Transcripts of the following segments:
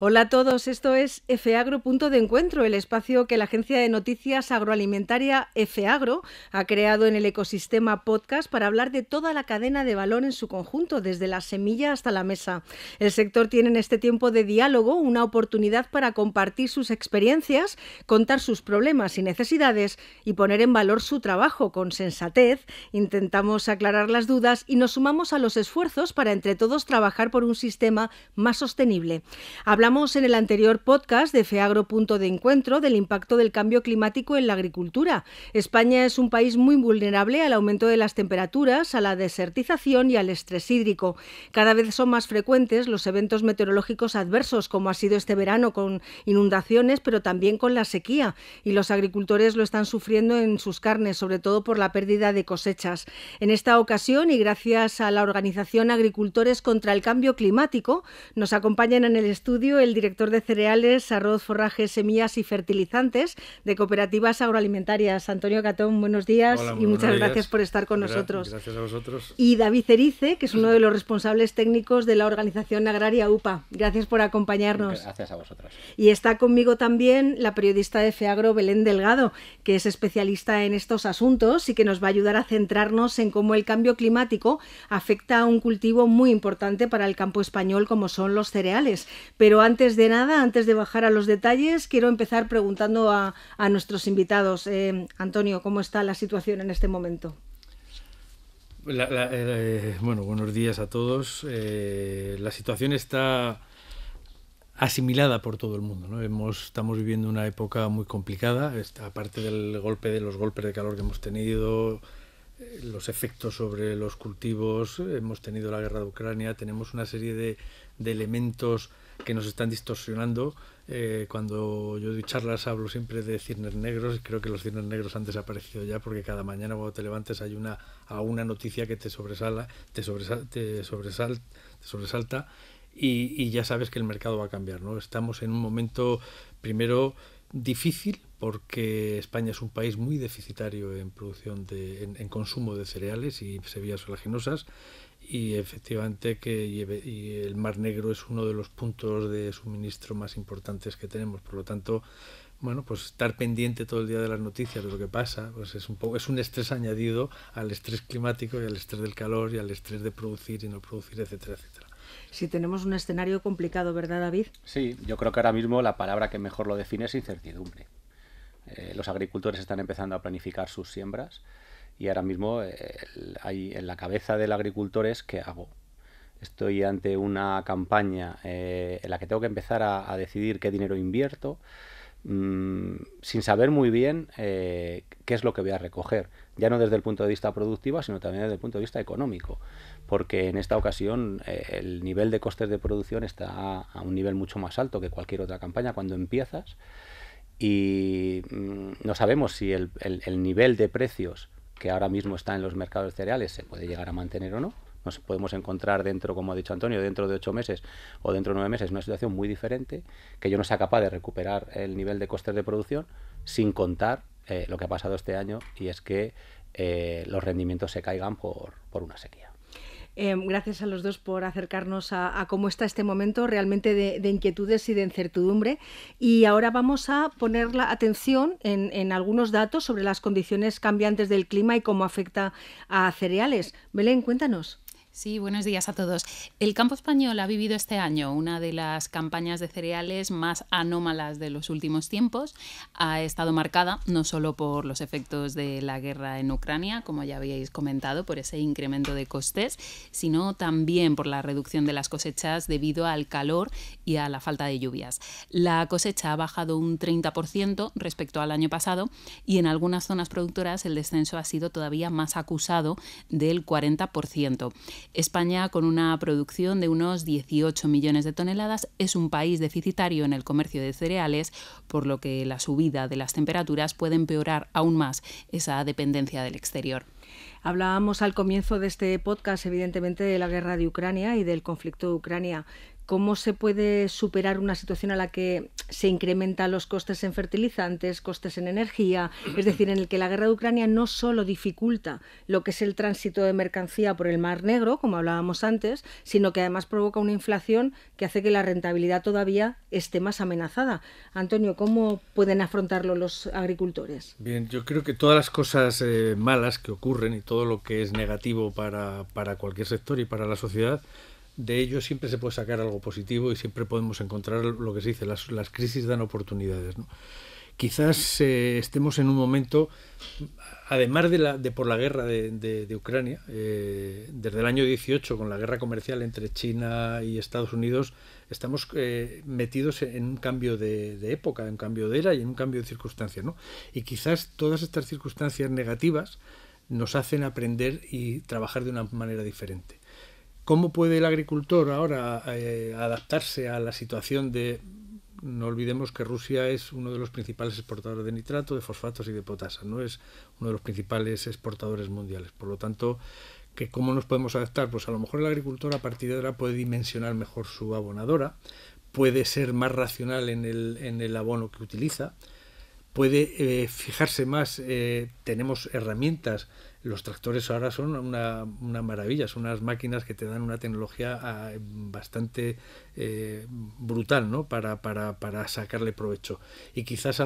Hola a todos, esto es FAGRO Punto de Encuentro, el espacio que la agencia de noticias agroalimentaria FAGRO ha creado en el ecosistema podcast para hablar de toda la cadena de valor en su conjunto, desde la semilla hasta la mesa. El sector tiene en este tiempo de diálogo una oportunidad para compartir sus experiencias, contar sus problemas y necesidades y poner en valor su trabajo con sensatez. Intentamos aclarar las dudas y nos sumamos a los esfuerzos para entre todos trabajar por un sistema más sostenible. Hablamos en el anterior podcast de FAGRO Punto de Encuentro del impacto del cambio climático en la agricultura. España es un país muy vulnerable al aumento de las temperaturas, a la desertización y al estrés hídrico. Cada vez son más frecuentes los eventos meteorológicos adversos, como ha sido este verano con inundaciones, pero también con la sequía. Y los agricultores lo están sufriendo en sus carnes, sobre todo por la pérdida de cosechas. En esta ocasión, y gracias a la organización Agricultores contra el Cambio Climático, nos acompañan en el estudio el director de cereales, arroz, forrajes, semillas y fertilizantes de Cooperativas Agroalimentarias. Antonio Catón, buenos días. Hola, y muchas buenos gracias días por estar con nosotros. Gracias a vosotros. Y David Erice, que es uno de los responsables técnicos de la organización agraria UPA. Gracias por acompañarnos. Gracias a vosotros. Y está conmigo también la periodista de FAGRO, Belén Delgado, que es especialista en estos asuntos y que nos va a ayudar a centrarnos en cómo el cambio climático afecta a un cultivo muy importante para el campo español, como son los cereales. Pero antes de nada, antes de bajar a los detalles, quiero empezar preguntando a nuestros invitados. Antonio, ¿cómo está la situación en este momento? Bueno, buenos días a todos. La situación está asimilada por todo el mundo, ¿no? Estamos viviendo una época muy complicada, aparte de los golpes de calor que hemos tenido, los efectos sobre los cultivos, hemos tenido la guerra de Ucrania, tenemos una serie de elementos que nos están distorsionando. Cuando yo doy charlas hablo siempre de cisnes negros, y creo que los cisnes negros han desaparecido ya, porque cada mañana cuando te levantes hay una noticia que te sobresalta y ya sabes que el mercado va a cambiar, ¿no? Estamos en un momento, primero, difícil, porque España es un país muy deficitario en producción en consumo de cereales y semillas oleaginosas, y efectivamente y el Mar Negro es uno de los puntos de suministro más importantes que tenemos. Por lo tanto, bueno, pues estar pendiente todo el día de las noticias de lo que pasa, pues es un estrés añadido al estrés climático y al estrés del calor y al estrés de producir y no producir, etcétera, etcétera. Sí, tenemos un escenario complicado, ¿verdad, David? Sí, yo creo que ahora mismo la palabra que mejor lo define es incertidumbre. Los agricultores están empezando a planificar sus siembras y ahora mismo hay en la cabeza del agricultor es ¿qué hago? Estoy ante una campaña en la que tengo que empezar a decidir qué dinero invierto, sin saber muy bien qué es lo que voy a recoger, ya no desde el punto de vista productivo, sino también desde el punto de vista económico, porque en esta ocasión el nivel de costes de producción está a un nivel mucho más alto que cualquier otra campaña cuando empiezas, y no sabemos si el nivel de precios que ahora mismo está en los mercados de cereales se puede llegar a mantener o no. Nos podemos encontrar dentro, como ha dicho Antonio, dentro de 8 meses o dentro de 9 meses, una situación muy diferente, que yo no sea capaz de recuperar el nivel de costes de producción, sin contar lo que ha pasado este año, y es que los rendimientos se caigan por una sequía. Gracias a los dos por acercarnos a cómo está este momento realmente de inquietudes y de incertidumbre. Y ahora vamos a poner la atención en algunos datos sobre las condiciones cambiantes del clima y cómo afecta a cereales. Belén, cuéntanos. Sí, buenos días a todos. El campo español ha vivido este año una de las campañas de cereales más anómalas de los últimos tiempos. Ha estado marcada no solo por los efectos de la guerra en Ucrania, como ya habíais comentado, por ese incremento de costes, sino también por la reducción de las cosechas debido al calor y a la falta de lluvias. La cosecha ha bajado un 30% respecto al año pasado, y en algunas zonas productoras el descenso ha sido todavía más acusado, del 40%. España, con una producción de unos 18 millones de toneladas, es un país deficitario en el comercio de cereales, por lo que la subida de las temperaturas puede empeorar aún más esa dependencia del exterior. Hablábamos al comienzo de este podcast, evidentemente, de la guerra de Ucrania y del conflicto de Ucrania. ¿cómo se puede superar una situación a la que se incrementan los costes en fertilizantes, costes en energía? Es decir, en el que la guerra de Ucrania no solo dificulta lo que es el tránsito de mercancía por el Mar Negro, como hablábamos antes, sino que además provoca una inflación que hace que la rentabilidad todavía esté más amenazada. Antonio, ¿cómo pueden afrontarlo los agricultores? Bien, yo creo que todas las cosas malas que ocurren y todo lo que es negativo para cualquier sector y para la sociedad, de ello siempre se puede sacar algo positivo y siempre podemos encontrar lo que se dice, las crisis dan oportunidades, ¿no? Quizás estemos en un momento, además por la guerra de Ucrania, desde el año 18, con la guerra comercial entre China y Estados Unidos, estamos metidos en un cambio de época, en un cambio de era y en un cambio de circunstancias, ¿no? Y quizás todas estas circunstancias negativas nos hacen aprender y trabajar de una manera diferente. ¿Cómo puede el agricultor ahora adaptarse a la situación de... No olvidemos que Rusia es uno de los principales exportadores de nitrato, de fosfatos y de potasa, no es uno de los principales exportadores mundiales. Por lo tanto, ¿cómo nos podemos adaptar? Pues a lo mejor el agricultor a partir de ahora puede dimensionar mejor su abonadora, puede ser más racional en el abono que utiliza, puede fijarse más, tenemos herramientas. Los tractores ahora son una maravilla, son unas máquinas que te dan una tecnología bastante brutal, ¿no? para sacarle provecho. Y quizás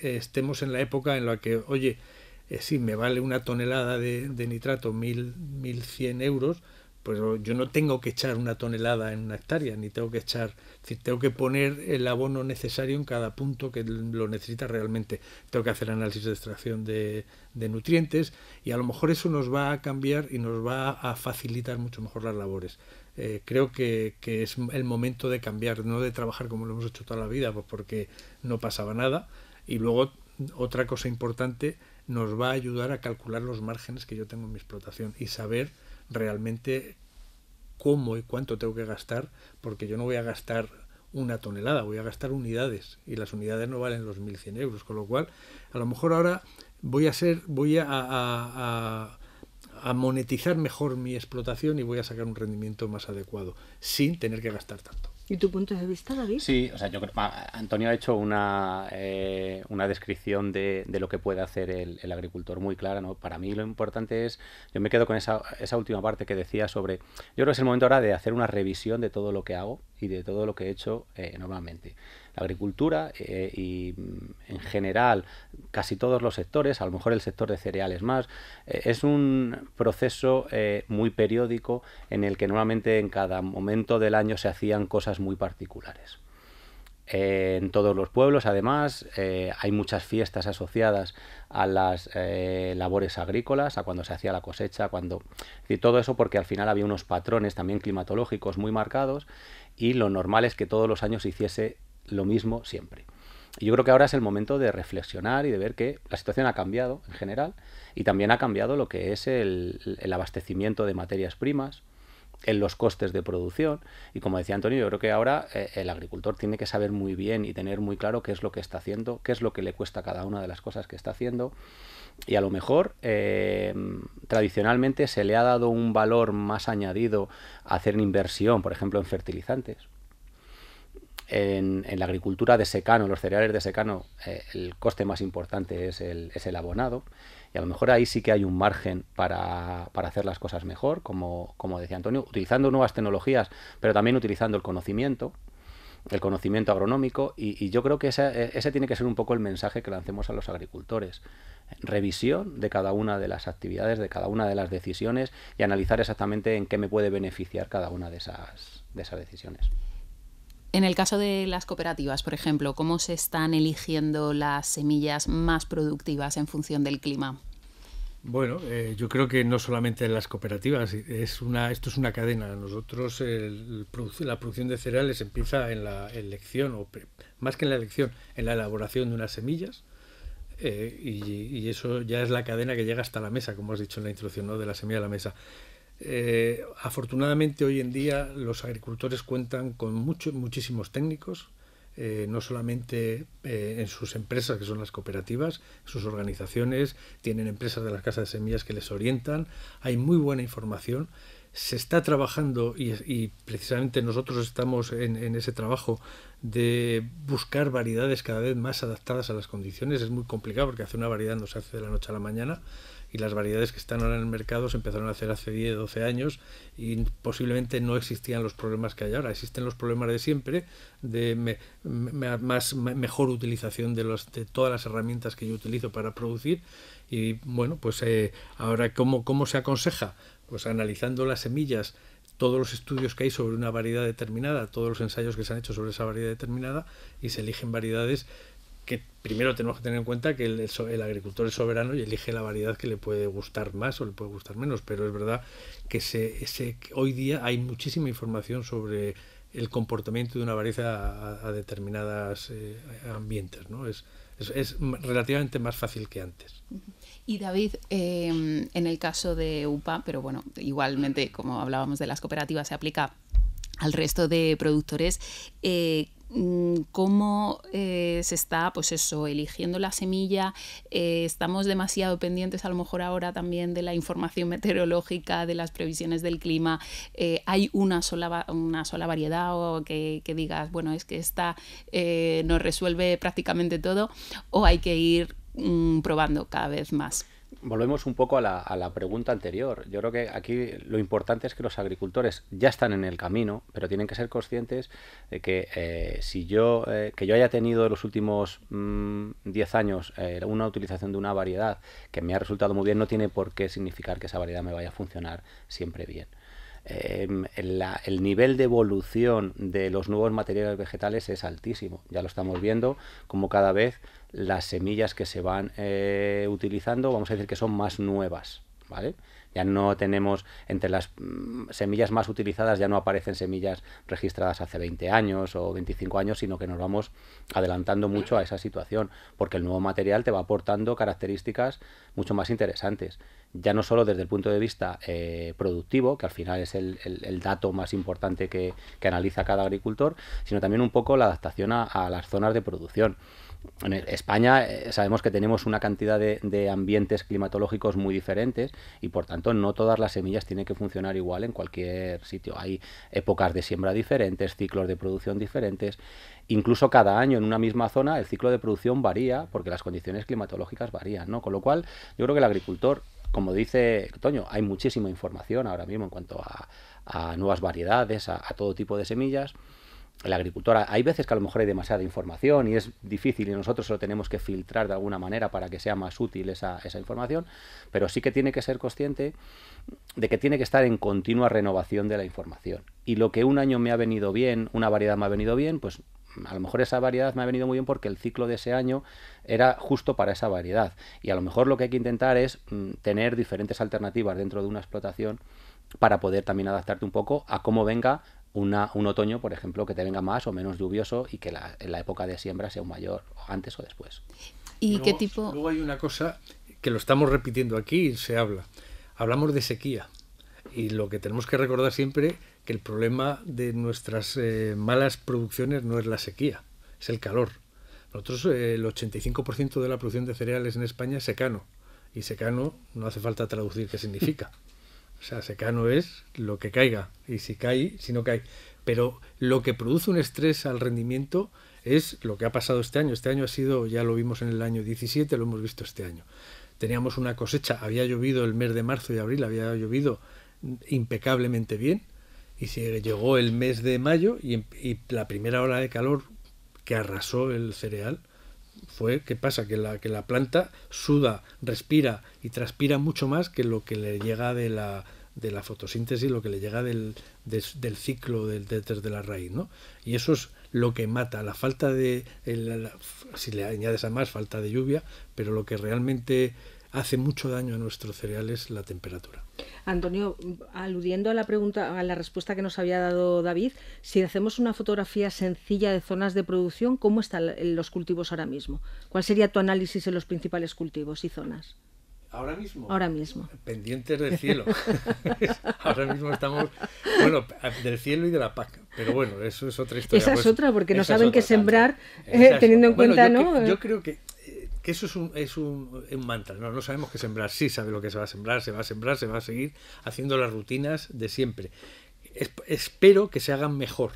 estemos en la época en la que, oye, sí, me vale una tonelada de nitrato 1.100 euros, pues yo no tengo que echar una tonelada en una hectárea, ni tengo que echar, es decir, tengo que poner el abono necesario en cada punto que lo necesita realmente. Tengo que hacer análisis de extracción de nutrientes y a lo mejor eso nos va a cambiar y nos va a facilitar mucho mejor las labores. Creo que es el momento de cambiar, no de trabajar como lo hemos hecho toda la vida, pues porque no pasaba nada. Y luego, otra cosa importante, nos va a ayudar a calcular los márgenes que yo tengo en mi explotación y saber realmente cómo y cuánto tengo que gastar, porque yo no voy a gastar una tonelada, voy a gastar unidades y las unidades no valen los 1.100 euros, con lo cual a lo mejor ahora voy a monetizar mejor mi explotación y voy a sacar un rendimiento más adecuado sin tener que gastar tanto. ¿Y tu punto de vista, David? Sí, o sea, yo creo Antonio ha hecho una descripción de lo que puede hacer el agricultor muy clara, ¿no? Para mí lo importante es, yo me quedo con esa última parte que decía sobre, yo creo que es el momento ahora de hacer una revisión de todo lo que hago y de todo lo que he hecho normalmente. La agricultura y en general casi todos los sectores, a lo mejor el sector de cereales más, es un proceso muy periódico en el que normalmente en cada momento del año se hacían cosas muy particulares. En todos los pueblos, además, hay muchas fiestas asociadas a las labores agrícolas, a cuando se hacía la cosecha, y todo eso porque al final había unos patrones también climatológicos muy marcados y lo normal es que todos los años se hiciese lo mismo siempre. Y yo creo que ahora es el momento de reflexionar y de ver que la situación ha cambiado en general y también ha cambiado lo que es el abastecimiento de materias primas, en los costes de producción y como decía Antonio, yo creo que ahora el agricultor tiene que saber muy bien y tener muy claro qué es lo que está haciendo, qué es lo que le cuesta cada una de las cosas que está haciendo y a lo mejor tradicionalmente se le ha dado un valor más añadido a hacer inversión, por ejemplo en fertilizantes. En la agricultura de secano, los cereales de secano, el coste más importante es el abonado y a lo mejor ahí sí que hay un margen para hacer las cosas mejor, como decía Antonio, utilizando nuevas tecnologías, pero también utilizando el conocimiento agronómico y yo creo que ese tiene que ser un poco el mensaje que lancemos a los agricultores. Revisión de cada una de las actividades, de cada una de las decisiones y analizar exactamente en qué me puede beneficiar cada una de esas decisiones. En el caso de las cooperativas, por ejemplo, ¿cómo se están eligiendo las semillas más productivas en función del clima? Bueno, yo creo que no solamente en las cooperativas, esto es una cadena. Nosotros la producción de cereales empieza en la elección, o más que en la elección, en la elaboración de unas semillas, y eso ya es la cadena que llega hasta la mesa, como has dicho en la introducción, ¿no? De la semilla a la mesa. Afortunadamente hoy en día los agricultores cuentan con muchísimos técnicos, no solamente en sus empresas, que son las cooperativas, sus organizaciones, tienen empresas de las casas de semillas que les orientan, hay muy buena información se está trabajando y precisamente nosotros estamos en ese trabajo de buscar variedades cada vez más adaptadas a las condiciones. Es muy complicado porque hacer una variedad no se hace de la noche a la mañana, y las variedades que están ahora en el mercado se empezaron a hacer hace 10, 12 años y posiblemente no existían los problemas que hay ahora. Existen los problemas de siempre, de mejor utilización de todas las herramientas que yo utilizo para producir. Y bueno, pues ahora ¿cómo se aconseja? Pues analizando las semillas, todos los estudios que hay sobre una variedad determinada, todos los ensayos que se han hecho sobre esa variedad determinada, y se eligen variedades que primero tenemos que tener en cuenta que el agricultor es soberano y elige la variedad que le puede gustar más o le puede gustar menos, pero es verdad que hoy día hay muchísima información sobre el comportamiento de una variedad a determinados ambientes, ¿no? Es relativamente más fácil que antes. Y David, en el caso de UPA, pero bueno, igualmente como hablábamos de las cooperativas se aplica al resto de productores, ¿cómo se está, pues eso, eligiendo la semilla? Estamos demasiado pendientes a lo mejor ahora también de la información meteorológica, de las previsiones del clima. ¿Hay una sola variedad o que digas, bueno, es que esta nos resuelve prácticamente todo, o hay que ir probando cada vez más? Volvemos un poco a la pregunta anterior. Yo creo que aquí lo importante es que los agricultores ya están en el camino, pero tienen que ser conscientes de que que yo haya tenido en los últimos 10 años una utilización de una variedad que me ha resultado muy bien, no tiene por qué significar que esa variedad me vaya a funcionar siempre bien. El nivel de evolución de los nuevos materiales vegetales es altísimo. Ya lo estamos viendo, como cada vez las semillas que se van utilizando, vamos a decir que son más nuevas, ¿vale? Ya no tenemos, entre las semillas más utilizadas ya no aparecen semillas registradas hace 20 años o 25 años, sino que nos vamos adelantando mucho a esa situación, porque el nuevo material te va aportando características mucho más interesantes. Ya no solo desde el punto de vista productivo, que al final es el dato más importante que analiza cada agricultor, sino también un poco la adaptación a las zonas de producción. En España sabemos que tenemos una cantidad de ambientes climatológicos muy diferentes y por tanto no todas las semillas tienen que funcionar igual en cualquier sitio. Hay épocas de siembra diferentes, ciclos de producción diferentes. Incluso cada año en una misma zona el ciclo de producción varía porque las condiciones climatológicas varían, ¿no? Con lo cual yo creo que el agricultor, como dice Toño, hay muchísima información ahora mismo en cuanto a nuevas variedades, a todo tipo de semillas. El agricultor, hay veces que a lo mejor hay demasiada información y es difícil y nosotros lo tenemos que filtrar de alguna manera para que sea más útil esa información, pero sí que tiene que ser consciente de que tiene que estar en continua renovación de la información. Y lo que un año me ha venido bien, una variedad me ha venido bien, pues a lo mejor esa variedad me ha venido muy bien porque el ciclo de ese año era justo para esa variedad. Y a lo mejor lo que hay que intentar es tener diferentes alternativas dentro de una explotación para poder también adaptarte un poco a cómo venga un otoño, por ejemplo, que te venga más o menos lluvioso y que en la época de siembra sea un mayor, antes o después. ¿Y luego, qué tipo? Luego hay una cosa que lo estamos repitiendo aquí y se habla. Hablamos de sequía. Y lo que tenemos que recordar siempre que el problema de nuestras malas producciones no es la sequía, es el calor. Nosotros el 85% de la producción de cereales en España es secano. Y secano no hace falta traducir qué significa. O sea, secano es lo que caiga, y si no cae. Pero lo que produce un estrés al rendimiento es lo que ha pasado este año. Este año ha sido, ya lo vimos en el año 17, lo hemos visto este año. Teníamos una cosecha, había llovido el mes de marzo y abril, había llovido impecablemente bien, y llegó el mes de mayo y la primera ola de calor que arrasó el cereal fue, ¿qué pasa? Que la planta suda, respira y transpira mucho más que lo que le llega de la fotosíntesis, lo que le llega del ciclo desde la raíz, ¿no? Y eso es lo que mata, la falta de, si le añades a más, falta de lluvia, pero lo que realmente hace mucho daño a nuestros cereales la temperatura. Antonio, aludiendo a la pregunta, a la respuesta que nos había dado David, si hacemos una fotografía sencilla de zonas de producción, ¿cómo están los cultivos ahora mismo? ¿Cuál sería tu análisis en los principales cultivos y zonas? ¿Ahora mismo? Ahora mismo. Pendientes del cielo. Ahora mismo estamos, bueno, del cielo y de la PAC. Pero bueno, eso es otra historia. Esa es otra, porque no saben qué sembrar teniendo en cuenta, ¿no? Yo creo que que eso es un mantra, no sabemos qué sembrar, sí sabe lo que se va a sembrar, se va a seguir haciendo las rutinas de siempre. Espero que se hagan mejor,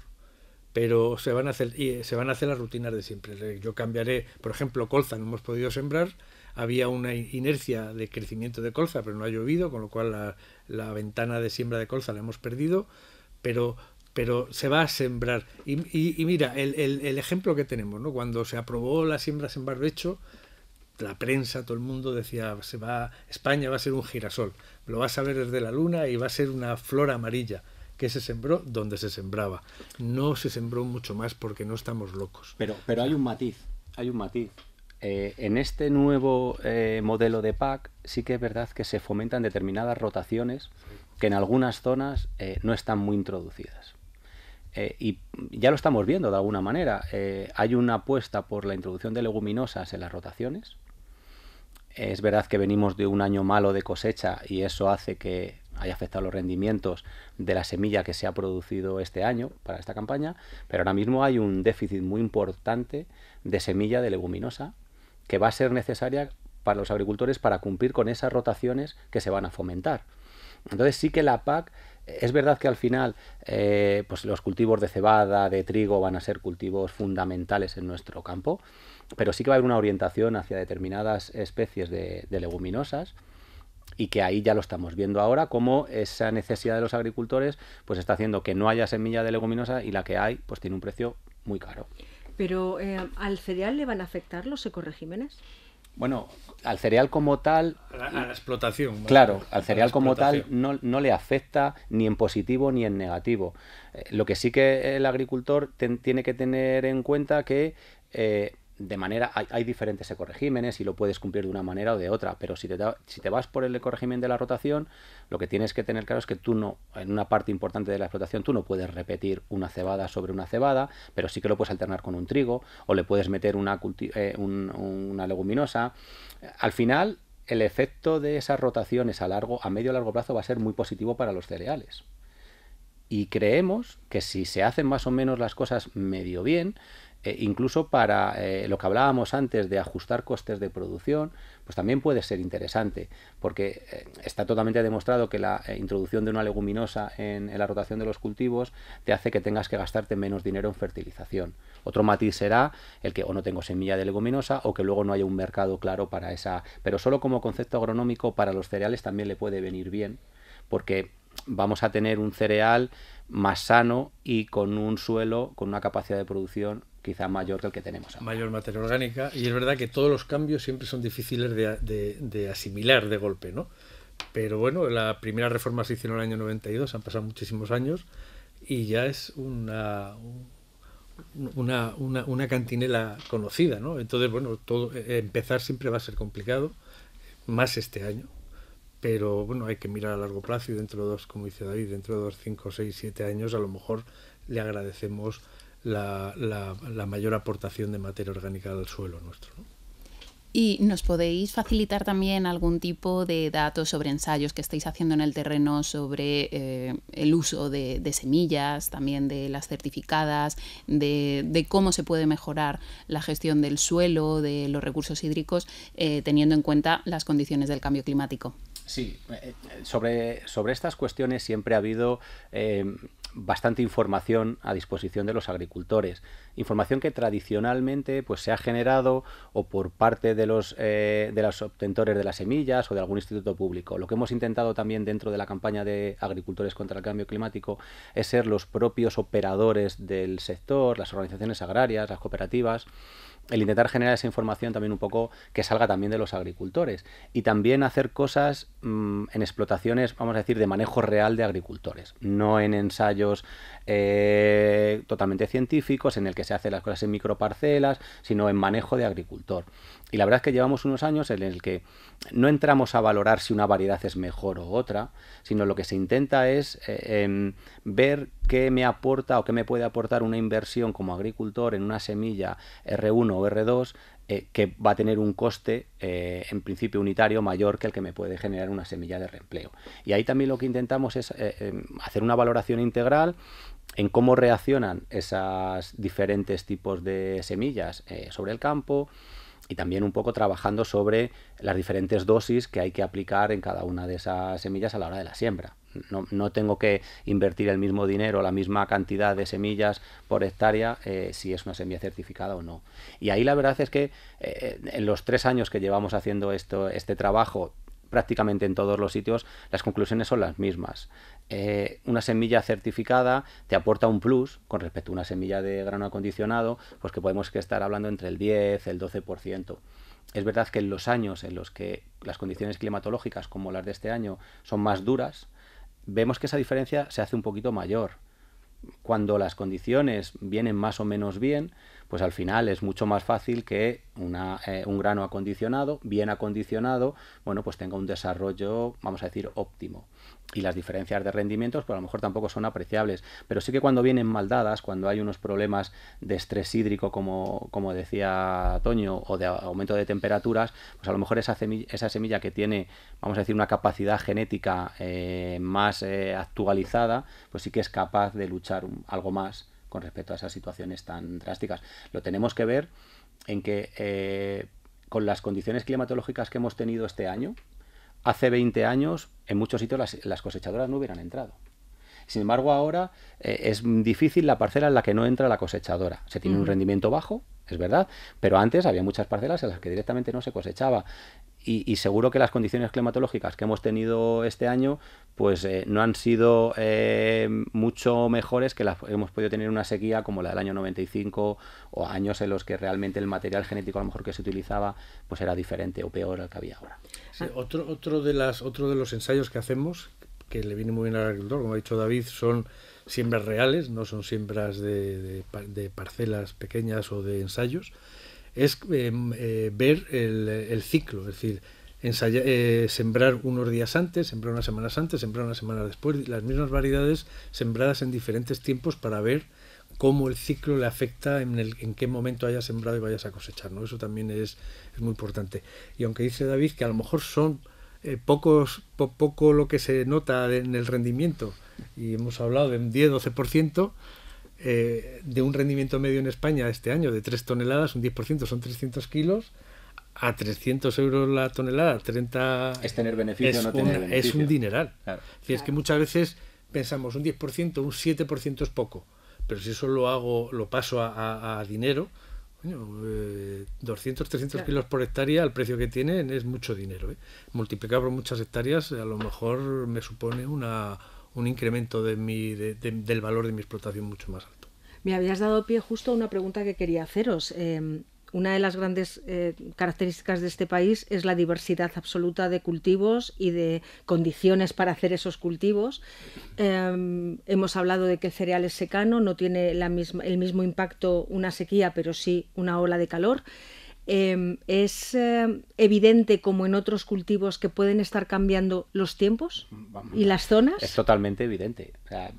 pero se van a hacer las rutinas de siempre. Yo cambiaré, por ejemplo, colza no hemos podido sembrar, había una inercia de crecimiento de colza, pero no ha llovido, con lo cual la ventana de siembra de colza la hemos perdido, pero se va a sembrar. Y mira, el ejemplo que tenemos, ¿no? Cuando se aprobó las siembras en barbecho, la prensa, todo el mundo decía, España va a ser un girasol, lo vas a ver desde la luna y va a ser una flor amarilla, que se sembró donde se sembraba. No se sembró mucho más porque no estamos locos. Pero hay un matiz. En este nuevo modelo de PAC sí que es verdad que se fomentan determinadas rotaciones que en algunas zonas no están muy introducidas. Y ya lo estamos viendo de alguna manera. Hay una apuesta por la introducción de leguminosas en las rotaciones. Es verdad que venimos de un año malo de cosecha y eso hace que haya afectado los rendimientos de la semilla que se ha producido este año para esta campaña, pero ahora mismo hay un déficit muy importante de semilla de leguminosa que va a ser necesaria para los agricultores para cumplir con esas rotaciones que se van a fomentar. Entonces sí que la PAC, es verdad que al final pues los cultivos de cebada, de trigo van a ser cultivos fundamentales en nuestro campo, pero sí que va a haber una orientación hacia determinadas especies de leguminosas y que ahí ya lo estamos viendo ahora, como esa necesidad de los agricultores pues está haciendo que no haya semilla de leguminosa y la que hay pues tiene un precio muy caro. Pero ¿al cereal le van a afectar los ecoregímenes? Bueno, al cereal como tal... A la explotación. Claro, al cereal como tal no le afecta ni en positivo ni en negativo. Lo que sí que el agricultor tiene que tener en cuenta que de manera hay diferentes ecoregímenes y lo puedes cumplir de una manera o de otra, pero si te vas por el ecorégimen de la rotación, lo que tienes que tener claro es que tú no, en una parte importante de la explotación, tú no puedes repetir una cebada sobre una cebada, pero sí que lo puedes alternar con un trigo o le puedes meter una leguminosa. Al final, el efecto de esas rotaciones a medio y largo plazo va a ser muy positivo para los cereales. Y creemos que si se hacen más o menos las cosas medio bien, incluso para lo que hablábamos antes de ajustar costes de producción, pues también puede ser interesante, porque está totalmente demostrado que la introducción de una leguminosa en la rotación de los cultivos te hace que tengas que gastarte menos dinero en fertilización. Otro matiz será el que o no tengo semilla de leguminosa o que luego no haya un mercado claro para esa, pero solo como concepto agronómico para los cereales también le puede venir bien, porque vamos a tener un cereal más sano y con un suelo, con una capacidad de producción quizá mayor que el que tenemos ahora. Mayor materia orgánica, y es verdad que todos los cambios siempre son difíciles de asimilar de golpe, ¿no? Pero bueno, la primera reforma se hizo en el año 92, han pasado muchísimos años y ya es una cantinela conocida, ¿no? Entonces, bueno, empezar siempre va a ser complicado, más este año. Pero bueno, hay que mirar a largo plazo y dentro de como dice David, dentro de 2, 5, 6, 7 años a lo mejor le agradecemos la mayor aportación de materia orgánica al suelo nuestro, ¿no? ¿Y nos podéis facilitar también algún tipo de datos sobre ensayos que estáis haciendo en el terreno sobre el uso de semillas, también de las certificadas, de cómo se puede mejorar la gestión del suelo, de los recursos hídricos, teniendo en cuenta las condiciones del cambio climático? Sí, sobre estas cuestiones siempre ha habido bastante información a disposición de los agricultores. Información que tradicionalmente pues se ha generado o por parte de los obtentores de las semillas o de algún instituto público. Lo que hemos intentado también dentro de la campaña de agricultores contra el cambio climático es ser los propios operadores del sector, las organizaciones agrarias, las cooperativas, el intentar generar esa información también un poco que salga también de los agricultores y también hacer cosas en explotaciones, vamos a decir, de manejo real de agricultores, no en ensayos totalmente científicos en el que se hacen las cosas en microparcelas, sino en manejo de agricultor. Y la verdad es que llevamos unos años en el que no entramos a valorar si una variedad es mejor o otra, sino lo que se intenta es ver qué me aporta o qué me puede aportar una inversión como agricultor en una semilla R1 o R2 que va a tener un coste en principio unitario mayor que el que me puede generar una semilla de reempleo. Y ahí también lo que intentamos es hacer una valoración integral en cómo reaccionan esos diferentes tipos de semillas sobre el campo, y también un poco trabajando sobre las diferentes dosis que hay que aplicar en cada una de esas semillas a la hora de la siembra. No tengo que invertir el mismo dinero, la misma cantidad de semillas por hectárea si es una semilla certificada o no. Y ahí la verdad es que en los 3 años que llevamos haciendo este trabajo, prácticamente en todos los sitios, las conclusiones son las mismas. Una semilla certificada te aporta un plus con respecto a una semilla de grano acondicionado, pues que podemos estar hablando entre el 10, el 12%. Es verdad que en los años en los que las condiciones climatológicas, como las de este año, son más duras, vemos que esa diferencia se hace un poquito mayor. Cuando las condiciones vienen más o menos bien, pues al final es mucho más fácil que un grano acondicionado, bien acondicionado, bueno, pues tenga un desarrollo, vamos a decir, óptimo. Y las diferencias de rendimientos, pues a lo mejor tampoco son apreciables. Pero sí que cuando vienen mal dadas, cuando hay unos problemas de estrés hídrico, como decía Toño, o de aumento de temperaturas, pues a lo mejor esa semilla que tiene, vamos a decir, una capacidad genética más actualizada, pues sí que es capaz de luchar algo más con respecto a esas situaciones tan drásticas. Lo tenemos que ver en que con las condiciones climatológicas que hemos tenido este año, hace 20 años en muchos sitios las cosechadoras no hubieran entrado. Sin embargo, ahora es difícil la parcela en la que no entra la cosechadora. Se tiene un rendimiento bajo, es verdad, pero antes había muchas parcelas en las que directamente no se cosechaba. Y seguro que las condiciones climatológicas que hemos tenido este año pues no han sido mucho mejores que las que hemos podido tener una sequía como la del año 95 o años en los que realmente el material genético a lo mejor que se utilizaba pues era diferente o peor al que había ahora. Sí, otro de los ensayos que hacemos, que le viene muy bien al agricultor, como ha dicho David, son siembras reales, no son siembras de parcelas pequeñas o de ensayos. Es ver el ciclo, es decir, sembrar unos días antes, sembrar unas semanas antes, sembrar unas semanas después, las mismas variedades sembradas en diferentes tiempos para ver cómo el ciclo le afecta en qué momento hayas sembrado y vayas a cosechar, ¿no? Eso también es muy importante. Y aunque dice David que a lo mejor son poco lo que se nota en el rendimiento, y hemos hablado de un 10-12%, de un rendimiento medio en España este año de 3 toneladas, un 10% son 300 kilos, a 300 euros la tonelada, 30... Es tener beneficio o no tener beneficio. Es un dineral. Claro. Es que muchas veces pensamos un 10%, un 7% es poco, pero si eso lo paso a dinero, 200, 300 kilos por hectárea, al precio que tienen es mucho dinero. Multiplicado por muchas hectáreas, a lo mejor me supone un incremento del valor de mi explotación mucho más alto. Me habías dado pie justo a una pregunta que quería haceros. Una de las grandes características de este país es la diversidad absoluta de cultivos y de condiciones para hacer esos cultivos. Hemos hablado de que el cereal es secano, no tiene el mismo impacto una sequía, pero sí una ola de calor. ¿Es evidente, como en otros cultivos, que pueden estar cambiando los tiempos y las zonas? Es totalmente evidente. O sea,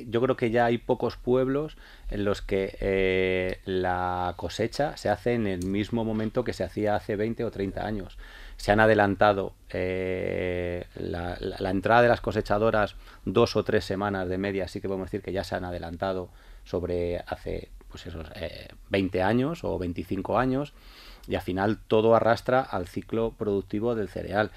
yo creo que ya hay pocos pueblos en los que la cosecha se hace en el mismo momento que se hacía hace 20 o 30 años. Se han adelantado la entrada de las cosechadoras 2 o 3 semanas de media, así que podemos decir que ya se han adelantado sobre hace pues esos 20 años o 25 años, y al final todo arrastra al ciclo productivo del cereal.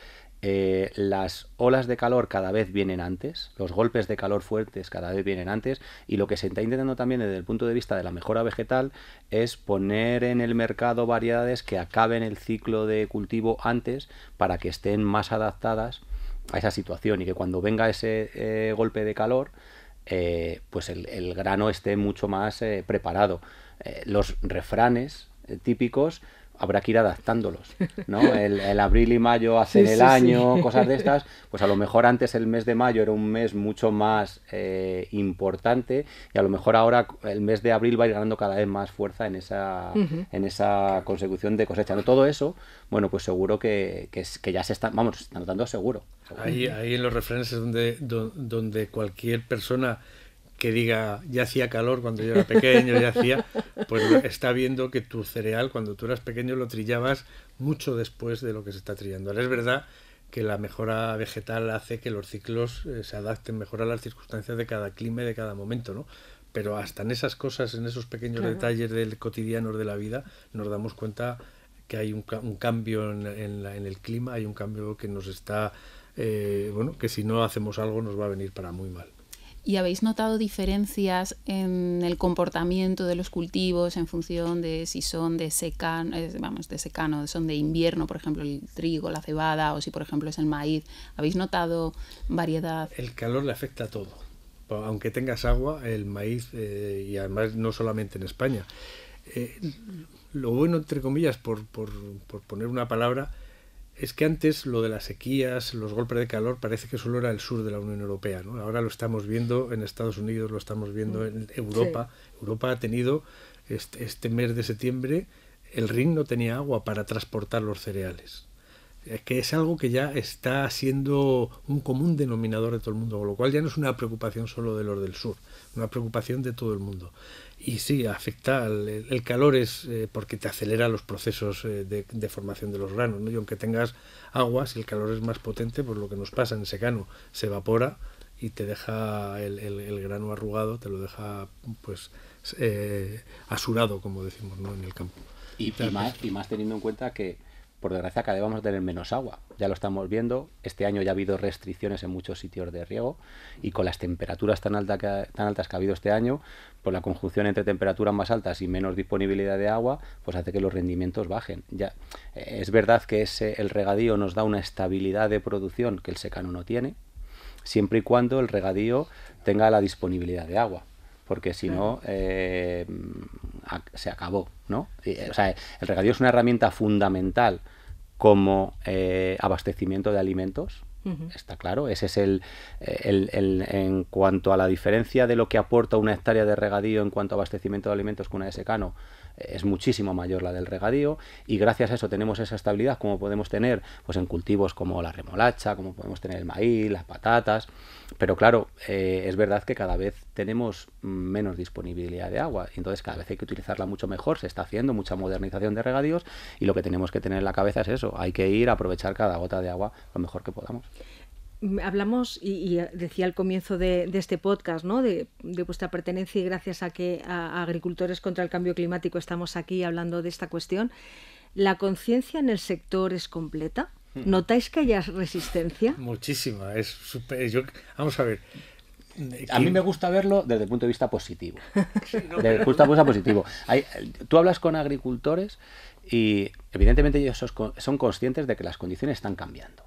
Las olas de calor cada vez vienen antes, los golpes de calor fuertes cada vez vienen antes, y lo que se está intentando también desde el punto de vista de la mejora vegetal es poner en el mercado variedades que acaben el ciclo de cultivo antes para que estén más adaptadas a esa situación y que cuando venga ese golpe de calor pues el grano esté mucho más preparado. Los refranes típicos habrá que ir adaptándolos, ¿no? El abril y mayo hacen el año, cosas de estas, pues a lo mejor antes el mes de mayo era un mes mucho más importante, y a lo mejor ahora el mes de abril va a ir ganando cada vez más fuerza en esa consecución de cosecha, ¿no? Todo eso, bueno, pues seguro que ya se está notando seguro. Ahí en los refranes es donde cualquier persona que diga ya hacía calor cuando yo era pequeño, pues está viendo que tu cereal cuando tú eras pequeño lo trillabas mucho después de lo que se está trillando. Ahora es verdad que la mejora vegetal hace que los ciclos se adapten mejor a las circunstancias de cada clima y de cada momento, ¿no? Pero hasta en esas cosas, en esos pequeños detalles del cotidiano de la vida, nos damos cuenta que hay un cambio en el clima, hay un cambio que nos está, que si no hacemos algo nos va a venir para muy mal. ¿Y habéis notado diferencias en el comportamiento de los cultivos en función de si son de secano, son de invierno, por ejemplo, el trigo, la cebada, o si, por ejemplo, es el maíz? ¿Habéis notado variedad? El calor le afecta a todo. Aunque tengas agua, el maíz, y además no solamente en España. Lo bueno, entre comillas, por poner una palabra, es que antes lo de las sequías, los golpes de calor, parece que solo era el sur de la Unión Europea, ¿no? Ahora lo estamos viendo en Estados Unidos, lo estamos viendo en Europa. Sí. Europa ha tenido, este mes de septiembre, el Rin no tenía agua para transportar los cereales. Que es algo que ya está siendo un común denominador de todo el mundo, con lo cual ya no es una preocupación solo de los del sur, una preocupación de todo el mundo. Y sí, afecta, el calor es porque te acelera los procesos de formación de los granos, ¿no? Y aunque tengas agua, si el calor es más potente, pues lo que nos pasa en secano, se evapora y te deja el grano arrugado, te lo deja pues asurado, como decimos, ¿no? En el campo. Y más teniendo en cuenta que, por desgracia, cada vez vamos a tener menos agua. Ya lo estamos viendo. Este año ya ha habido restricciones en muchos sitios de riego, y con las temperaturas tan altas que ha habido este año, pues la conjunción entre temperaturas más altas y menos disponibilidad de agua, pues hace que los rendimientos bajen. Ya es verdad que el regadío nos da una estabilidad de producción que el secano no tiene, siempre y cuando el regadío tenga la disponibilidad de agua. Porque si no, se acabó, ¿no? O sea, el regadío es una herramienta fundamental como abastecimiento de alimentos, está claro. Ese es en cuanto a la diferencia de lo que aporta una hectárea de regadío en cuanto a abastecimiento de alimentos con una de secano, es muchísimo mayor la del regadío, y gracias a eso tenemos esa estabilidad como podemos tener pues en cultivos como la remolacha, como podemos tener el maíz, las patatas. Pero claro, es verdad que cada vez tenemos menos disponibilidad de agua, y entonces cada vez hay que utilizarla mucho mejor. Se está haciendo mucha modernización de regadíos, y lo que tenemos que tener en la cabeza es eso: hay que ir a aprovechar cada gota de agua lo mejor que podamos. Hablamos, y decía al comienzo de este podcast, ¿no? de vuestra pertenencia, y gracias a que a Agricultores contra el Cambio Climático estamos aquí hablando de esta cuestión. ¿La conciencia en el sector es completa? ¿Notáis que haya resistencia? Muchísima. Vamos a ver. A mí me gusta verlo desde el punto de vista positivo. Desde el punto de vista positivo. Tú hablas con agricultores y evidentemente ellos son conscientes de que las condiciones están cambiando,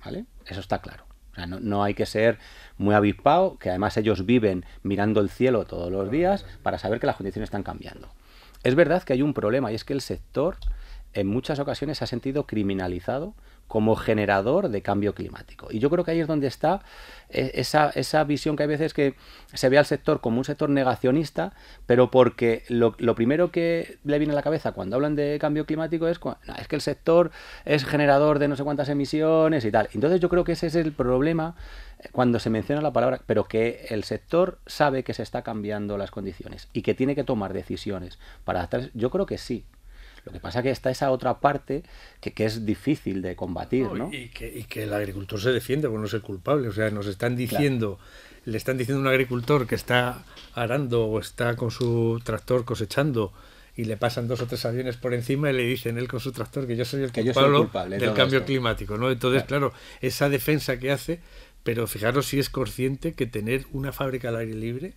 ¿vale? Eso está claro. O sea, no hay que ser muy avispado, que además ellos viven mirando el cielo todos los días para saber que las condiciones están cambiando. Es verdad que hay un problema, y es que el sector en muchas ocasiones se ha sentido criminalizado como generador de cambio climático. Y yo creo que ahí es donde está esa visión que hay veces que se ve al sector como un sector negacionista, pero porque lo primero que le viene a la cabeza cuando hablan de cambio climático es que el sector es generador de no sé cuántas emisiones y tal. Entonces yo creo que ese es el problema cuando se menciona la palabra, pero que el sector sabe que se está cambiando las condiciones y que tiene que tomar decisiones para adaptarse. Yo creo que sí. Lo que pasa es que está esa otra parte que es difícil de combatir, ¿no? Y que el agricultor se defiende por no ser culpable. O sea, nos están diciendo, claro, le están diciendo a un agricultor que está arando o está con su tractor cosechando, y le pasan 2 o 3 aviones por encima y le dicen él con su tractor que yo soy el culpable del cambio climático, ¿no? Entonces, claro, esa defensa que hace, pero fijaros si es consciente que tener una fábrica al aire libre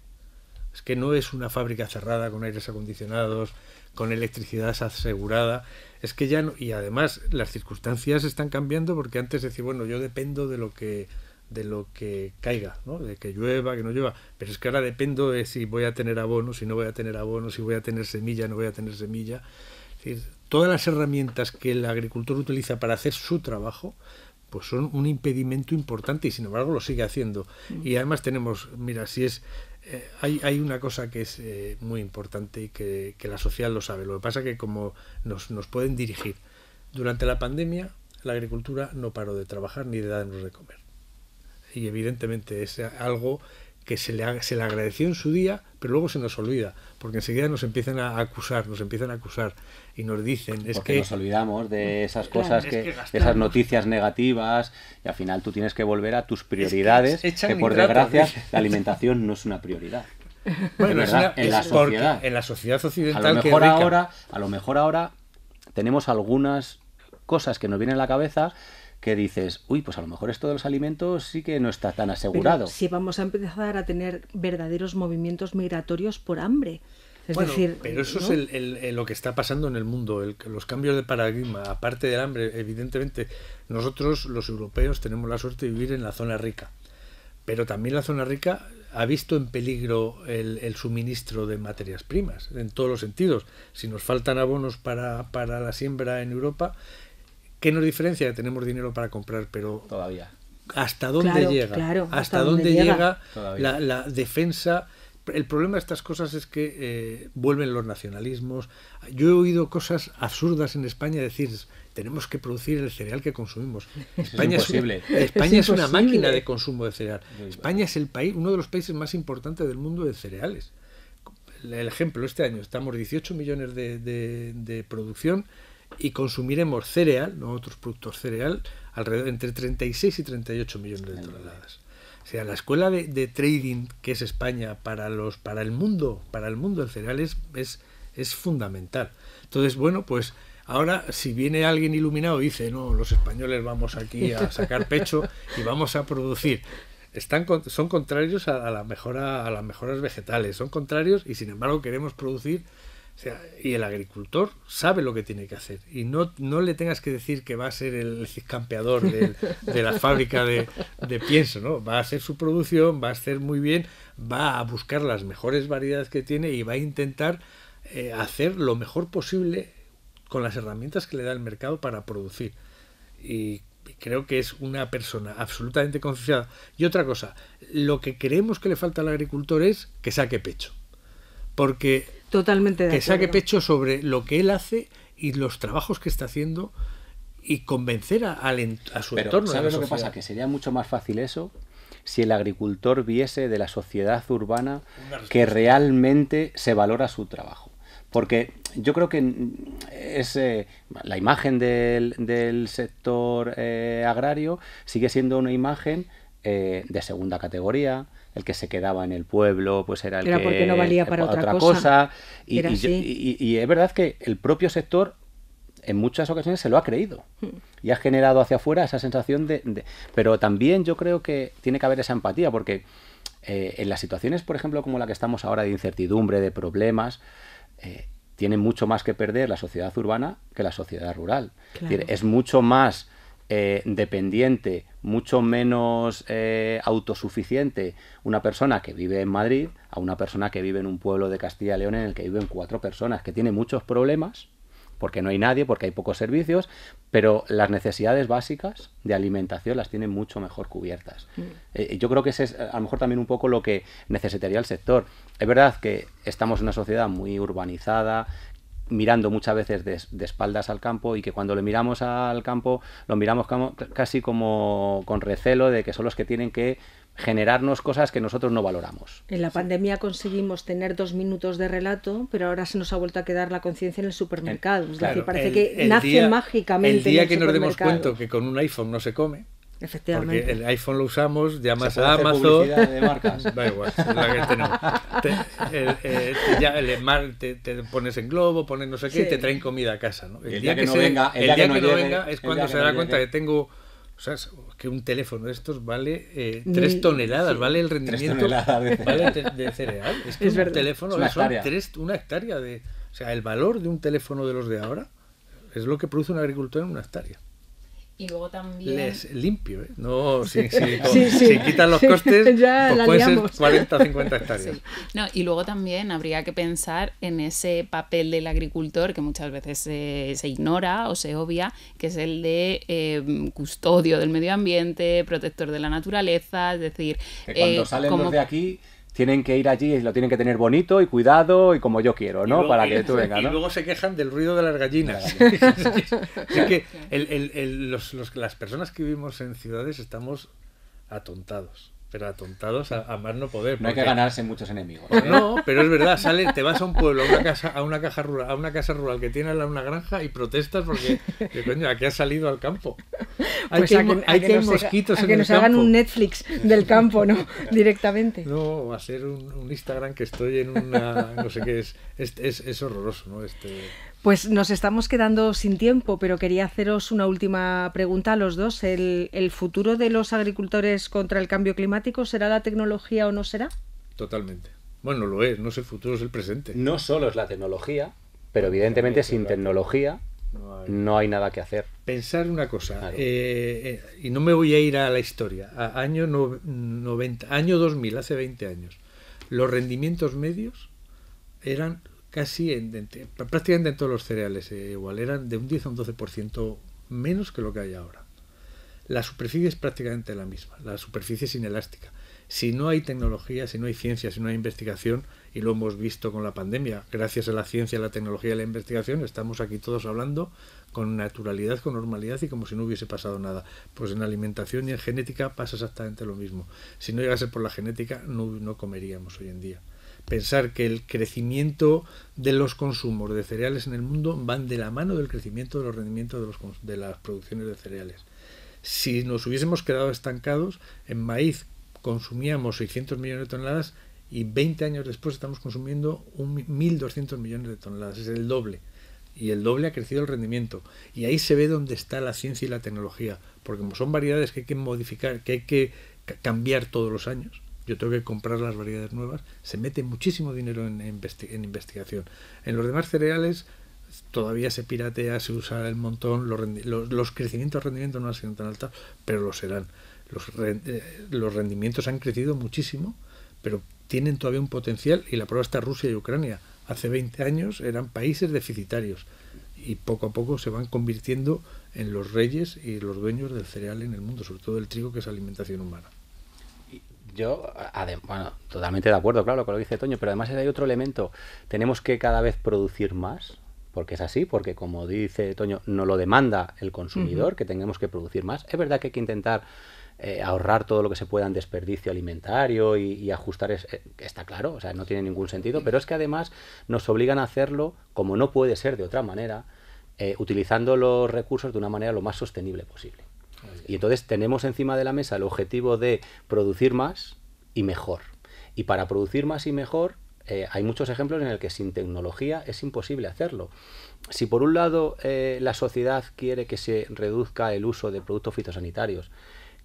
es que no es una fábrica cerrada con aires acondicionados, con electricidad asegurada, es que ya no, y además las circunstancias están cambiando, porque antes decía, bueno, yo dependo de lo que caiga, ¿no? De que llueva, que no llueva, pero es que ahora dependo de si voy a tener abono, si no voy a tener abono, si voy a tener semilla, no voy a tener semilla. Es decir, todas las herramientas que el agricultor utiliza para hacer su trabajo pues son un impedimento importante, y sin embargo lo sigue haciendo. Y además tenemos, mira, si es hay una cosa que es muy importante, y que la sociedad lo sabe. Lo que pasa es que como nos pueden dirigir. Durante la pandemia la agricultura no paró de trabajar ni de darnos de comer. Y evidentemente es algo que se le agradeció en su día, pero luego se nos olvida, porque enseguida nos empiezan a acusar, y nos dicen... Porque nos olvidamos de esas cosas, de esas noticias negativas, y al final tú tienes que volver a tus prioridades, que por desgracia la alimentación no es una prioridad. Bueno, en la sociedad occidental, a lo mejor ahora tenemos algunas cosas que nos vienen a la cabeza que dices, uy, pues a lo mejor esto de los alimentos sí que no está tan asegurado. Pero si vamos a empezar a tener verdaderos movimientos migratorios por hambre. Es bueno, decir, pero eso ¿no? es lo que está pasando en el mundo, los cambios de paradigma, aparte del hambre. Evidentemente, nosotros los europeos tenemos la suerte de vivir en la zona rica, pero también la zona rica ha visto en peligro el suministro de materias primas, en todos los sentidos. Si nos faltan abonos para la siembra en Europa, ¿qué nos diferencia? Que tenemos dinero para comprar, pero todavía. ¿hasta dónde Claro, llega? claro, ¿Hasta dónde llega la defensa? El problema de estas cosas es que vuelven los nacionalismos. Yo he oído cosas absurdas en España decir, tenemos que producir el cereal que consumimos. España es imposible. España es una máquina de consumo de cereal. España es uno de los países más importantes del mundo de cereales. El ejemplo, este año estamos 18 millones de producción y consumiremos cereal, no otros productos cereal, alrededor entre 36 y 38 millones de toneladas. O sea, la escuela de trading que es España para el mundo del cereal es fundamental. Entonces, bueno, pues ahora si viene alguien iluminado y dice, no, los españoles vamos aquí a sacar pecho y vamos a producir, son contrarios a las mejoras vegetales, son contrarios y sin embargo queremos producir. O sea, y el agricultor sabe lo que tiene que hacer y no le tengas que decir que va a ser el campeador de la fábrica de pienso, ¿no? Va a hacer su producción, va a hacer muy bien, va a buscar las mejores variedades que tiene y va a intentar hacer lo mejor posible con las herramientas que le da el mercado para producir. Y creo que es una persona absolutamente concienciada. Y otra cosa, lo que creemos que le falta al agricultor es que saque pecho. Porque totalmente de que acuerdo. saque pecho sobre lo que él hace y los trabajos que está haciendo y convencer a su entorno. ¿Sabes lo que pasa? Que sería mucho más fácil eso si el agricultor viese de la sociedad urbana que realmente se valora su trabajo. Porque yo creo que es la imagen del sector agrario sigue siendo una imagen de segunda categoría. El que se quedaba en el pueblo pues era el que porque no valía para otra cosa. Y es verdad que el propio sector en muchas ocasiones se lo ha creído y ha generado hacia afuera esa sensación pero también yo creo que tiene que haber esa empatía, porque en las situaciones, por ejemplo, como la que estamos ahora, de incertidumbre, de problemas, tiene mucho más que perder la sociedad urbana que la sociedad rural. Claro. Es mucho más dependiente, mucho menos autosuficiente una persona que vive en Madrid a una persona que vive en un pueblo de Castilla y León en el que viven 4 personas, que tiene muchos problemas porque no hay nadie, porque hay pocos servicios, pero las necesidades básicas de alimentación las tienen mucho mejor cubiertas. Yo creo que ese es a lo mejor también un poco lo que necesitaría el sector. Es verdad que estamos en una sociedad muy urbanizada, mirando muchas veces de espaldas al campo, y que cuando le miramos al campo lo miramos casi como con recelo de que son los que tienen que generarnos cosas que nosotros no valoramos. En la pandemia conseguimos tener 2 minutos de relato, pero ahora se nos ha vuelto a quedar la conciencia en el supermercado. Es decir, parece que nace mágicamente. El día en el que nos demos supermercado. cuenta que con un iPhone no se come. Efectivamente. Porque el iPhone lo usamos, llamas ¿Se puede a hacer Amazon. publicidad de marcas? Da igual, es la que tenemos. Te pones en globo, pones no sé qué, y te traen comida a casa, ¿no? El día que no venga es cuando se da cuenta que tengo. O sea, que un teléfono de estos vale 3 toneladas, sí, vale el rendimiento de cereal. Es que es un teléfono, una hectárea de. O sea, el valor de un teléfono de los de ahora es lo que produce un agricultor en una hectárea. Y luego también... Es limpio, ¿eh? No, si quitan los costes, pues pueden ser 40 o 50 hectáreas. Sí. No, y luego también habría que pensar en ese papel del agricultor que muchas veces se ignora o se obvia, que es el de custodio del medio ambiente, protector de la naturaleza, es decir... Que cuando salen los de aquí... tienen que ir allí y lo tienen que tener bonito y cuidado y como yo quiero, ¿no? Para que tú vengas, ¿no? Y luego se quejan del ruido de las gallinas. Es que las personas que vivimos en ciudades estamos atontados. Pero atontados a más no poder. No hay que ganarse muchos enemigos. No, pero es verdad, te vas a un pueblo, a una casa rural que tiene una granja y protestas porque, coño, aquí has salido al campo. Pues hay que mosquitos en que el nos hagan campo. un Netflix del campo, ¿no? Directamente. No, va a ser un Instagram que estoy en una... no sé qué es horroroso, ¿no? Pues nos estamos quedando sin tiempo, pero quería haceros una última pregunta a los dos. ¿El futuro de los agricultores contra el cambio climático será la tecnología o no será? Totalmente. Bueno, lo es, no es el futuro, es el presente. No solo es la tecnología, pero evidentemente sin tecnología no hay nada que hacer. Pensar una cosa, Claro. y no me voy a ir a la historia, año 90, año 2000, hace 20 años, los rendimientos medios eran casi, prácticamente en todos los cereales, igual, eran de un 10 a un 12% menos que lo que hay ahora. La superficie es prácticamente la misma, la superficie es inelástica. Si no hay tecnología, si no hay ciencia, si no hay investigación, y lo hemos visto con la pandemia, gracias a la ciencia, la tecnología y la investigación, estamos aquí todos hablando con naturalidad, con normalidad y como si no hubiese pasado nada. Pues en alimentación y en genética pasa exactamente lo mismo. Si no llegase por la genética, no comeríamos hoy en día. Pensar que el crecimiento de los consumos de cereales en el mundo van de la mano del crecimiento de los rendimientos de las producciones de cereales. Si nos hubiésemos quedado estancados, en maíz consumíamos 600 millones de toneladas y 20 años después estamos consumiendo 1.200 millones de toneladas. Es el doble. Y el doble ha crecido el rendimiento. Y ahí se ve dónde está la ciencia y la tecnología. Porque como son variedades que hay que modificar, que hay que cambiar todos los años, yo tengo que comprar las variedades nuevas, se mete muchísimo dinero en investigación. En los demás cereales todavía se piratea, se usa el montón, los crecimientos de rendimiento no han sido tan altos, pero lo serán. Los rendimientos han crecido muchísimo, pero tienen todavía un potencial, y la prueba está Rusia y Ucrania. Hace 20 años eran países deficitarios y poco a poco se van convirtiendo en los reyes y los dueños del cereal en el mundo, sobre todo el trigo, que es alimentación humana. Yo, bueno, totalmente de acuerdo, claro, con lo que dice Toño, pero además hay otro elemento. Tenemos que cada vez producir más, porque es así, porque como dice Toño, nos lo demanda el consumidor, que tengamos que producir más. Es verdad que hay que intentar ahorrar todo lo que se pueda en desperdicio alimentario y ajustar, está claro, o sea, no tiene ningún sentido, pero es que además nos obligan a hacerlo, como no puede ser de otra manera, utilizando los recursos de una manera lo más sostenible posible. Y entonces tenemos encima de la mesa el objetivo de producir más y mejor. Y para producir más y mejor hay muchos ejemplos en el que sin tecnología es imposible hacerlo. Si por un lado la sociedad quiere que se reduzca el uso de productos fitosanitarios,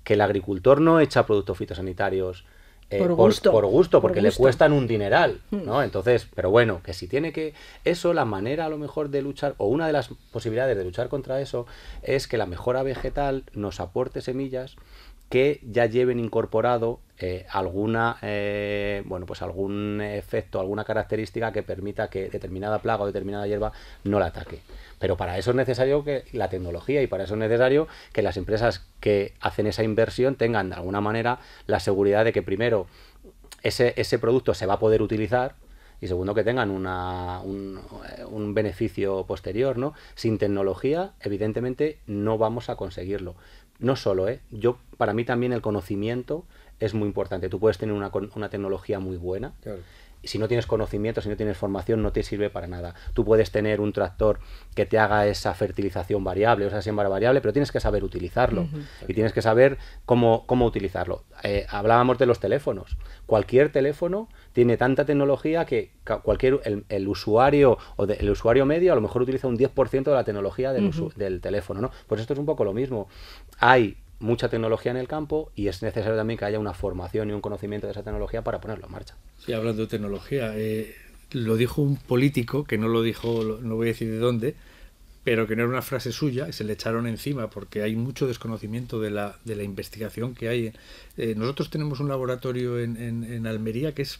que el agricultor no echa productos fitosanitarios por gusto, porque le cuestan un dineral, ¿no? Entonces, pero bueno, que si tiene que... Eso, la manera a lo mejor de luchar, o una de las posibilidades de luchar contra eso, es que la mejora vegetal nos aporte semillas que ya lleven incorporado alguna, pues algún efecto, alguna característica que permita que determinada plaga o determinada hierba no la ataque. Pero para eso es necesario que la tecnología, y para eso es necesario que las empresas que hacen esa inversión tengan de alguna manera la seguridad de que primero ese producto se va a poder utilizar, y segundo que tengan un beneficio posterior, ¿no? Sin tecnología, evidentemente, no vamos a conseguirlo. No solo, para mí también el conocimiento es muy importante. Tú puedes tener una tecnología muy buena, claro. Si no tienes conocimiento, si no tienes formación, no te sirve para nada. Tú puedes tener un tractor que te haga esa fertilización variable o esa siembra variable, pero tienes que saber utilizarlo y tienes que saber cómo utilizarlo. Hablábamos de los teléfonos. Cualquier teléfono tiene tanta tecnología que el usuario o el usuario medio a lo mejor utiliza un 10% de la tecnología del teléfono, ¿no? Pues esto es un poco lo mismo. Hay mucha tecnología en el campo y es necesario también que haya una formación y un conocimiento de esa tecnología para ponerlo en marcha. Sí, hablando de tecnología, lo dijo un político, que no lo dijo, no voy a decir de dónde, pero que no era una frase suya, y se le echaron encima porque hay mucho desconocimiento de la investigación que hay. Nosotros tenemos un laboratorio en Almería que es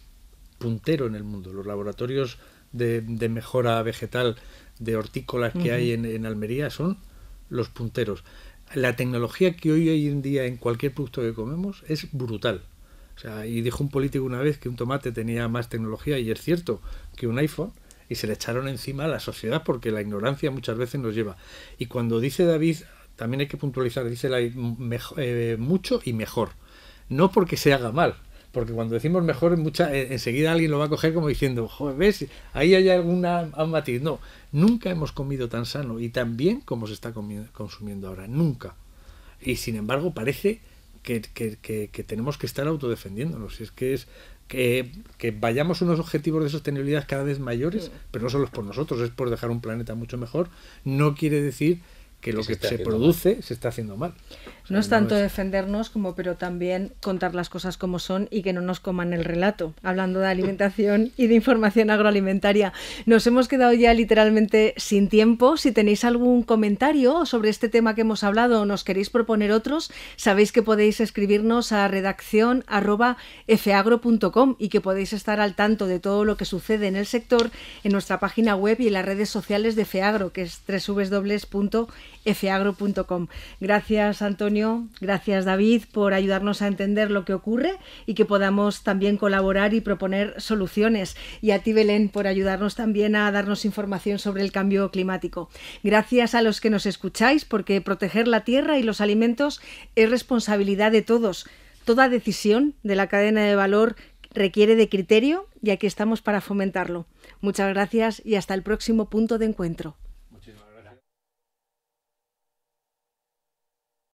puntero en el mundo. Los laboratorios de mejora vegetal, de hortícolas que hay en Almería son los punteros. La tecnología que hoy en día en cualquier producto que comemos es brutal. O sea, y dijo un político una vez que un tomate tenía más tecnología, y es cierto, que un iPhone, y se le echaron encima a la sociedad porque la ignorancia muchas veces nos lleva. Y cuando dice David, también hay que puntualizar, dice mucho y mejor. No porque se haga mal, porque cuando decimos mejor, enseguida alguien lo va a coger como diciendo, joder, ¿ves? Ahí hay un matiz. No, nunca hemos comido tan sano y tan bien como se está consumiendo ahora, nunca. y sin embargo parece que tenemos que estar autodefendiéndonos. Es que vayamos a unos objetivos de sostenibilidad cada vez mayores, pero no solo es por nosotros, es por dejar un planeta mucho mejor, no quiere decir que lo que se produce se está haciendo mal. O sea, no es tanto defendernos pero también contar las cosas como son y que no nos coman el relato, hablando de alimentación y de información agroalimentaria. Nos hemos quedado ya literalmente sin tiempo. Si tenéis algún comentario sobre este tema que hemos hablado o nos queréis proponer otros, sabéis que podéis escribirnos a redaccion@efeagro.com y que podéis estar al tanto de todo lo que sucede en el sector en nuestra página web y en las redes sociales de Efeagro, que es www.efeagro.com. Gracias, Antonio. Gracias, David, por ayudarnos a entender lo que ocurre y que podamos también colaborar y proponer soluciones. Y a ti, Belén, por ayudarnos también a darnos información sobre el cambio climático. Gracias a los que nos escucháis, porque proteger la tierra y los alimentos es responsabilidad de todos. Toda decisión de la cadena de valor requiere de criterio y aquí estamos para fomentarlo. Muchas gracias y hasta el próximo punto de encuentro.